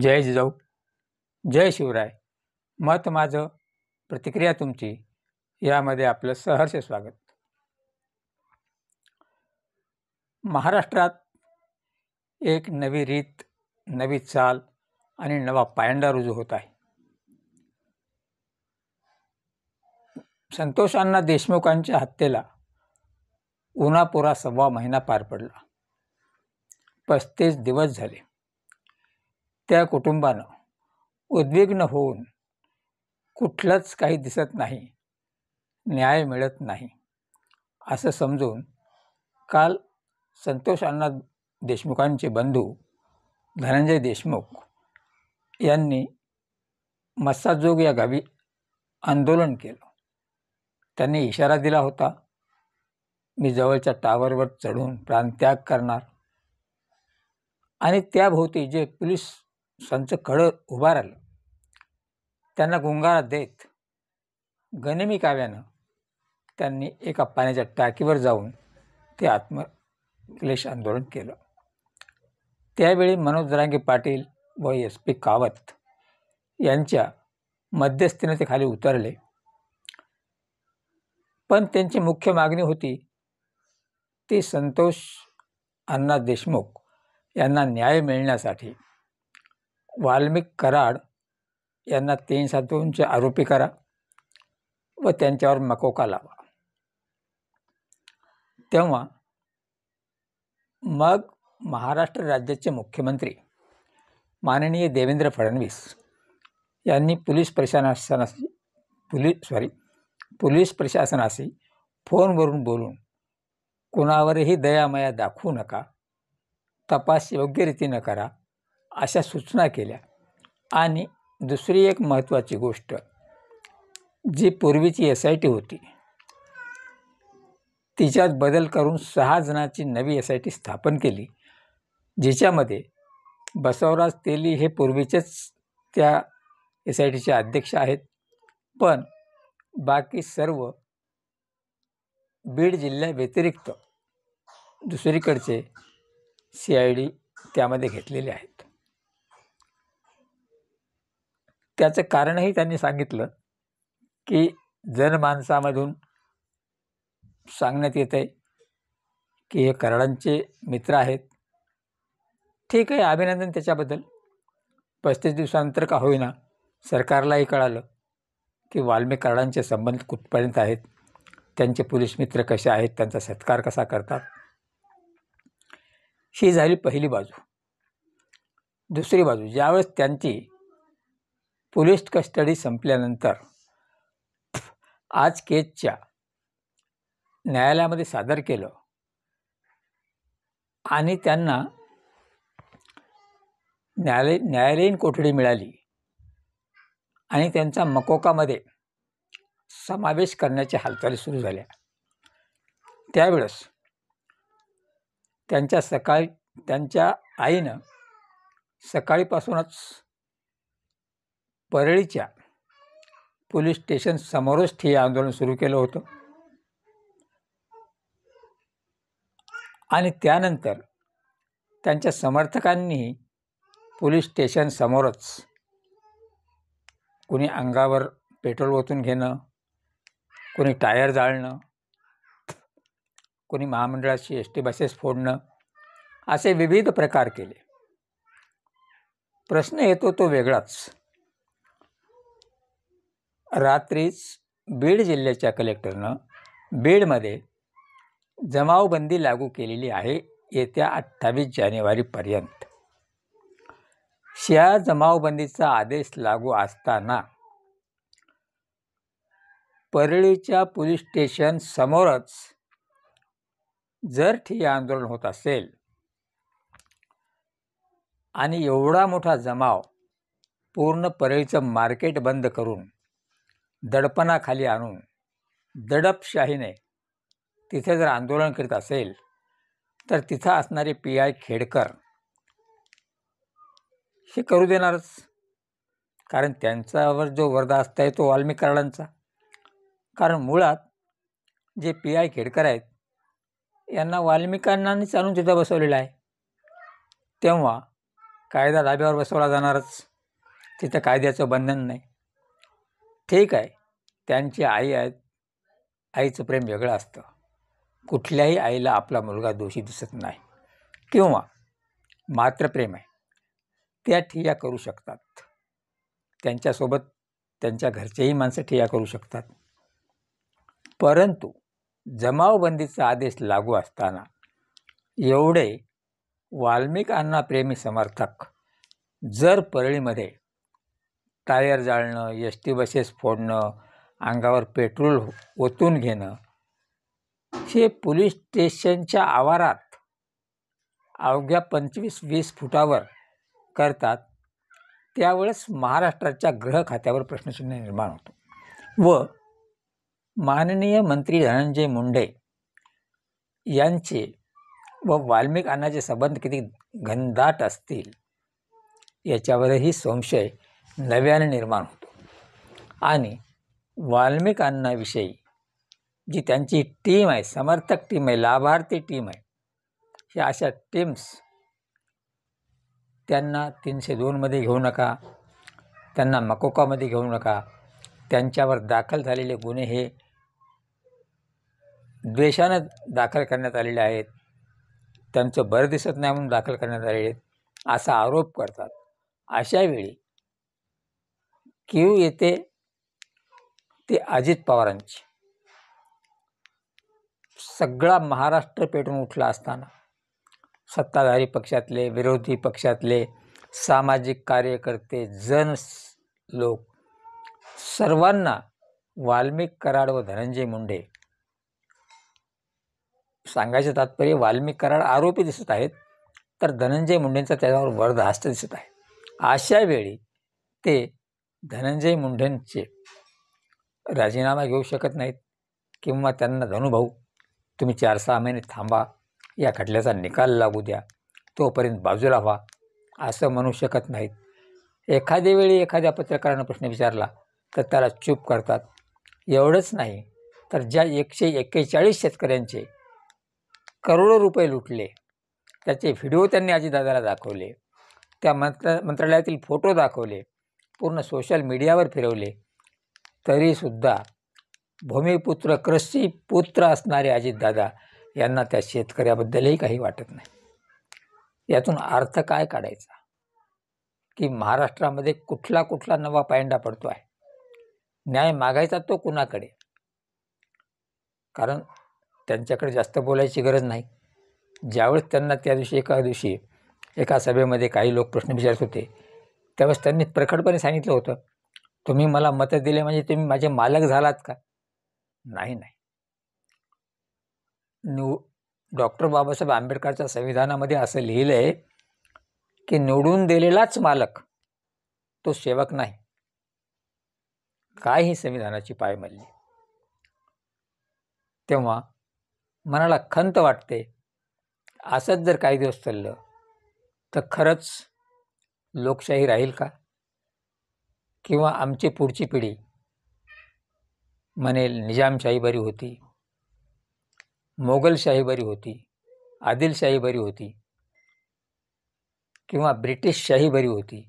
जय जिजाऊ, जय शिवराय. मत माझं, प्रतिक्रिया तुमची, यामध्ये आपलं सहर्ष स्वागत. महाराष्ट्रात एक नवी रीत, नवी चाल आणि नवा पायंडा रुजू होत आहे. संतोष अण्णा देशमुखांच्या हत्येला उन्हापुरा 1.25 महिना पार पडला. 35 दिवस झाले. त्या कुटुंबानं उद्विग्न होऊन कुठलंच काही दिसत नाही, न्याय मिळत नाही असं समजून काल संतोष अण्णा देशमुखांचे बंधू धनंजय देशमुख यांनी मस्साजोग या गावी आंदोलन केलं. त्यांनी इशारा दिला होता, मी जवळच्या टावरवर चढून प्राणत्याग करणार. आणि त्याभोवती जे पोलीस संच कळं उभा राहिलं त्यांना गुंगारा देत गनिमी काव्यानं त्यांनी एका पाण्याच्या टाकीवर जाऊन ते आत्मक्लेश आंदोलन केलं. त्यावेळी मनोज जरांगे पाटील व SP कावत यांच्या मध्यस्थीने ते खाली उतरले. पण त्यांची मुख्य मागणी होती ती संतोष अण्णा देशमुख यांना न्याय मिळण्यासाठी वाल्मिक कराड यांना 372चे आरोपी करा व त्यांच्यावर मकोका लावा. तेव्हा मग महाराष्ट्र राज्याचे मुख्यमंत्री माननीय देवेंद्र फडणवीस यांनी पोलीस प्रशासनाशी फोनवरून बोलून कुणावरही दयामया दाखवू नका, तपास योग्य रीतीनं करा अशा सूचना केल्या. आणि दुसरी एक महत्त्वाची गोष्ट, जी पूर्वीची SIT होती तिच्यात बदल करून 6 जणांची नवी SIT स्थापन केली, जिच्यामध्ये बसवराज तेली हे पूर्वीचेच त्या SITचे अध्यक्ष आहेत. पण बाकी सर्व बीड जिल्ह्याव्यतिरिक्त दुसरीकडचे CID त्यामध्ये घेतलेले आहेत. त्याचं कारणही त्यांनी सांगितलं की जनमानसामधून सांगण्यात येत आहे की हे कराडांचे मित्र आहेत. ठीक आहे, अभिनंदन त्याच्याबद्दल. 35 दिवसानंतर का होईना सरकारलाही कळालं की वाल्मिक कराडांचे संबंध कुठपर्यंत आहेत, त्यांचे पोलीस मित्र कसे आहेत, त्यांचा सत्कार कसा करतात. ही झाली पहिली बाजू. दुसरी बाजू, ज्यावेळेस त्यांची पोलीस कस्टडी संपल्यानंतर आज केसच्या न्यायालयामध्ये सादर केलं आणि त्यांना न्यायालयीन कोठडी मिळाली आणि त्यांचा मकोकामध्ये समावेश करण्याच्या हालचाली सुरू झाल्या. त्यावेळेस त्यांच्या आईनं सकाळीपासूनच परळीच्या पोलीस स्टेशन समोरच ठिय्या आंदोलन सुरू केलं होतं. आणि त्यानंतर त्यांच्या समर्थकांनी पोलीस स्टेशन समोरच कोणी अंगावर पेट्रोल ओतून घेणं, कोणी टायर जाळणं, कोणी महामंडळाची ST बसेस फोडणं, असे विविध प्रकार केले. प्रश्न येतो तो वेगळाच. रात्रीच बीड जिल्ह्याच्या कलेक्टरनं बीडमध्ये जमावबंदी लागू केलेली आहे येत्या 28 जानेवारीपर्यंत. या जमावबंदीचा आदेश लागू असताना परळीच्या पोलीस स्टेशन समोरच जर ठिय्या आंदोलन होत असेल आणि एवढा मोठा जमाव पूर्ण परळीचं मार्केट बंद करून दडपणाखाली आणून दडपशाहीने तिथे जर आंदोलन करीत असेल तर तिथं असणारे PI खेडकर हे करू देणारच. कारण त्यांच्यावर जो बरदास्त आहे तो वाल्मिक कराडांचा. कारण मुळात जे PI खेडकर आहेत यांना वाल्मिकांनाच आणून तिथं बसवलेलं आहे. तेव्हा कायदा धाब्यावर बसवला जाणारच, तिथं कायद्याचं बंधन नाही. ठीक आहे, त्यांची आई आहे, आईचं प्रेम वेगळं असतं. कुठल्याही आईला आपला मुलगा दोषी दिसत नाही. किंवा मात्र प्रेम आहे, त्या ठिय्या करू शकतात. त्यांच्यासोबत त्यांच्या घरचेही माणसं ठिय्या करू शकतात. परंतु जमावबंदीचा आदेश लागू असताना एवढे वाल्मिक अण्णा प्रेमी समर्थक जर परळीमध्ये टायर जाळणं, एस टी बसेस फोडणं, अंगावर पेट्रोल ओतून घेणं हे पोलीस स्टेशनच्या आवारात अवघ्या 25-20 फुटावर करतात, त्यावेळेस महाराष्ट्राच्या गृह खात्यावर प्रश्नचिन्ह निर्माण होतो. व माननीय मंत्री धनंजय मुंडे यांचे व वाल्मिक अण्णाचे संबंध किती घनदाट असतील याच्यावरही संशय नव्याने निर्माण होतो. आणि वाल्मिक अण्णाविषयी जी त्यांची टीम आहे, समर्थक टीम आहे, लाभार्थी टीम आहे, ह्या अशा टीम्स त्यांना 302मध्ये घेऊ नका, त्यांना मकोकामध्ये घेऊ नका. त्यांच्यावर दाखल झालेले गुन्हे हे द्वेषानं दाखल करण्यात आलेले आहेत, त्यांचं बरं दिसत नाही म्हणून दाखल करण्यात आलेले आहेत असा आरोप करतात. अशावेळी कीव येते ते अजित पवारांची सगळा महाराष्ट्र पेटून उठला असताना सत्ताधारी पक्षातले, विरोधी पक्षातले, सामाजिक कार्यकर्ते, जन लोक सर्वांना वाल्मिक कराड व धनंजय मुंडे, सांगायचं तात्पर्य वाल्मिक कराड आरोपी दिसत आहेत, तर धनंजय मुंडेंचा त्याच्यावर वरदहस्त दिसत आहे. अशा वेळी ते धनंजय मुंडेंचे राजीनामा घेऊ शकत नाहीत किंवा त्यांना धनुभाऊ तुम्ही 4-6 महिने थांबा, या खटल्याचा निकाल लागू द्या, तोपर्यंत बाजूला व्हा असं म्हणू शकत नाहीत. एखाद्या वेळी एखाद्या पत्रकारानं प्रश्न विचारला तर त्याला चूप करतात. एवढंच नाही तर ज्या 141 शेतकऱ्यांचे करोडो रुपये लुटले त्याचे व्हिडिओ त्यांनी अजितदादाला दाखवले, त्या मंत्रालयातील फोटो दाखवले, पूर्ण सोशल मीडियावर फिरवले, तरीसुद्धा भूमिपुत्र, कृषी पुत्र असणारे अजितदादा यांना त्या शेतकऱ्याबद्दलही काही वाटत नाही. यातून अर्थ काय काढायचा की महाराष्ट्रामध्ये कुठला नवा पायंडा पडतो आहे. न्याय मागायचा तो कुणाकडे? कारण त्यांच्याकडे जास्त बोलायची गरज नाही. ज्यावेळेस त्यांना त्या दिवशी एका सभेमध्ये काही लोक प्रश्न विचारत होते, त्यावेळेस त्यांनी प्रखरपणे सांगितलं होतं, तुम्ही मला मतं दिले म्हणजे तुम्ही माझे मालक झालात का? नाही. डॉक्टर बाबासाहेब आंबेडकरच्या संविधानामध्ये असं लिहिलं आहे की निवडून दिलेलाच मालक, तो सेवक नाही. काय ही संविधानाची पायमल्ली. तेव्हा मनाला खंत वाटते, असंच जर काही दिवस चाललं तर खरंच लोकशाही राहील का? किंवा आमची पुढची पिढी म्हणेल निजामशाही बरी होती, मोगलशाही बरी होती, आदिलशाही बरी होती किंवा ब्रिटिशशाही बरी होती,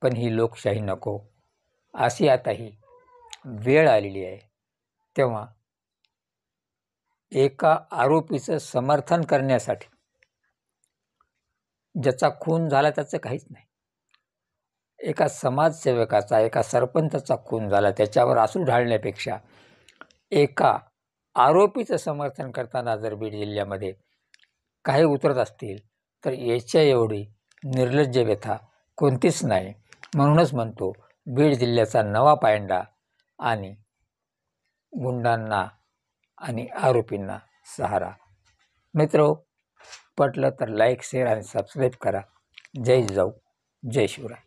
पण ही लोकशाही नको अशी आता ही वेळ आलेली आहे. तेव्हा एका आरोपीचं समर्थन करण्यासाठी, ज्याचा खून झाला त्याचं काहीच नाही, एका समाजसेवकाचा, एका सरपंचाचा खून झाला त्याच्यावर आसू ढाळण्यापेक्षा एका आरोपीचं समर्थन करताना जर बीड जिल्ह्यामध्ये काही उतरत असतील तर याच्या एवढी निर्लज्ज व्यथा कोणतीच नाही. म्हणूनच म्हणतो बीड जिल्ह्याचा नवा पायंडा आणि गुंडांना आणि आरोपींना सहारा. मित्रो, पटलं तर लाईक, शेअर आणि सबस्क्राईब करा. जय जिजाऊ, जय शिवराय.